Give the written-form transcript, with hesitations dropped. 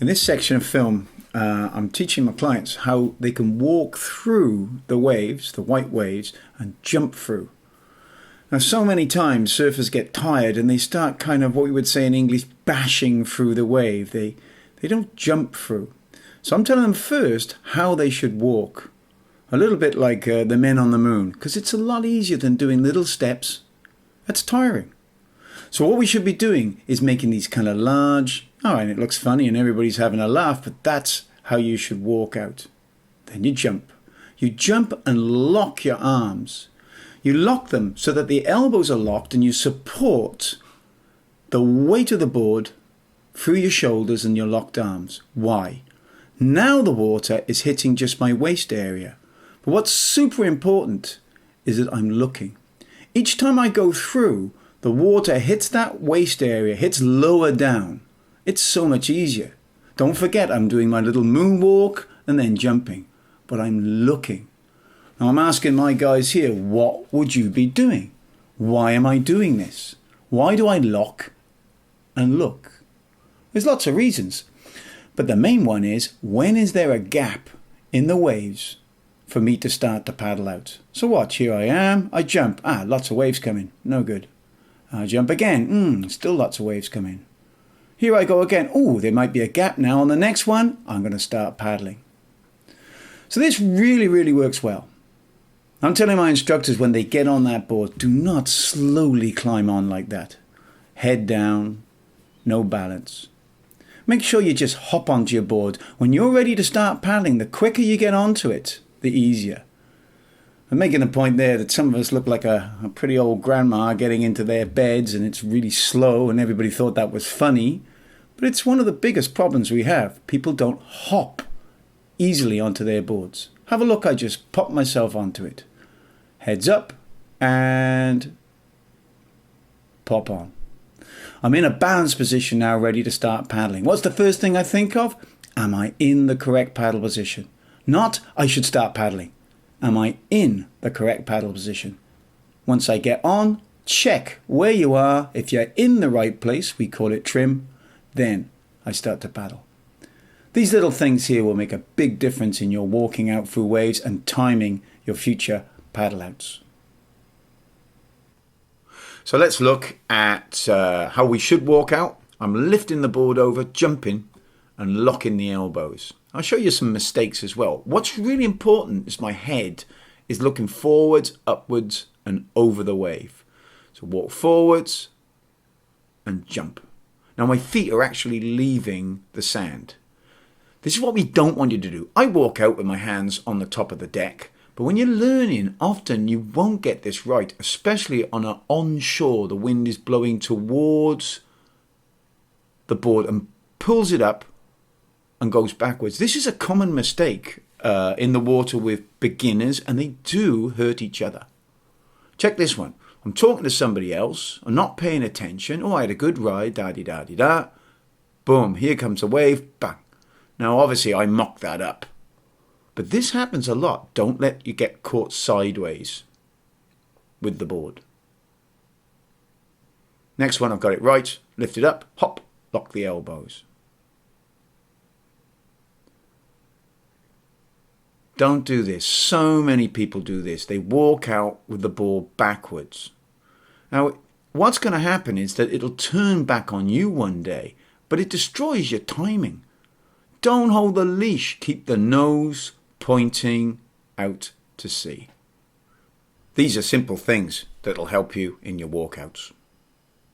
In this section of film, I'm teaching my clients how they can walk through the waves, the white waves, and jump through. Now, so many times surfers get tired and they start kind of what we would say in English, bashing through the wave. They don't jump through. So I'm telling them first how they should walk. A little bit like the men on the moon, because it's a lot easier than doing little steps. That's tiring. So what we should be doing is making these kind of large, and it looks funny and everybody's having a laugh, but that's how you should walk out. Then you jump. You jump and lock your arms. You lock them so that the elbows are locked and you support the weight of the board through your shoulders and your locked arms. Why? Now the water is hitting just my waist area. But what's super important is that I'm looking. Each time I go through, the water hits that waist area, hits lower down. It's so much easier. Don't forget I'm doing my little moonwalk and then jumping, but I'm looking. Now I'm asking my guys here, what would you be doing? Why am I doing this? Why do I lock and look? There's lots of reasons, but the main one is, when is there a gap in the waves for me to start to paddle out? So watch, here I am, I jump, lots of waves coming, no good. I jump again, still lots of waves coming. Here I go again, there might be a gap now. On the next one, I'm going to start paddling. So this really, really works well. I'm telling my instructors when they get on that board, do not slowly climb on like that. Head down, no balance. Make sure you just hop onto your board. When you're ready to start paddling, the quicker you get onto it, the easier. I'm making a point there that some of us look like a pretty old grandma getting into their beds and it's really slow and everybody thought that was funny. But it's one of the biggest problems we have. People don't hop easily onto their boards. Have a look, I just popped myself onto it. Heads up and pop on. I'm in a balanced position now, ready to start paddling. What's the first thing I think of? Am I in the correct paddle position? Not, I should start paddling. Am I in the correct paddle position? Once I get on, check where you are. If you're in the right place, we call it trim, then I start to paddle. These little things here will make a big difference in your walking out through waves and timing your future paddle outs. So let's look at how we should walk out. I'm lifting the board over, jumping and locking the elbows. I'll show you some mistakes as well. What's really important is my head is looking forwards, upwards and over the wave. So walk forwards and jump. Now my feet are actually leaving the sand. This is what we don't want you to do. I walk out with my hands on the top of the deck. But when you're learning, often you won't get this right, especially on an onshore. The wind is blowing towards the board and pulls it up and goes backwards. This is a common mistake in the water with beginners, and they do hurt each other. Check this one. I'm talking to somebody else. I'm not paying attention. I had a good ride, da-di-da-di-da. Boom, here comes a wave, bang. Now, obviously, I mock that up. But this happens a lot. Don't let you get caught sideways with the board. Next one, I've got it right. Lift it up, hop, lock the elbows. Don't do this. So many people do this. They walk out with the board backwards. Now, what's going to happen is that it'll turn back on you one day, but it destroys your timing. Don't hold the leash. Keep the nose pointing out to sea. These are simple things that'll help you in your walkouts.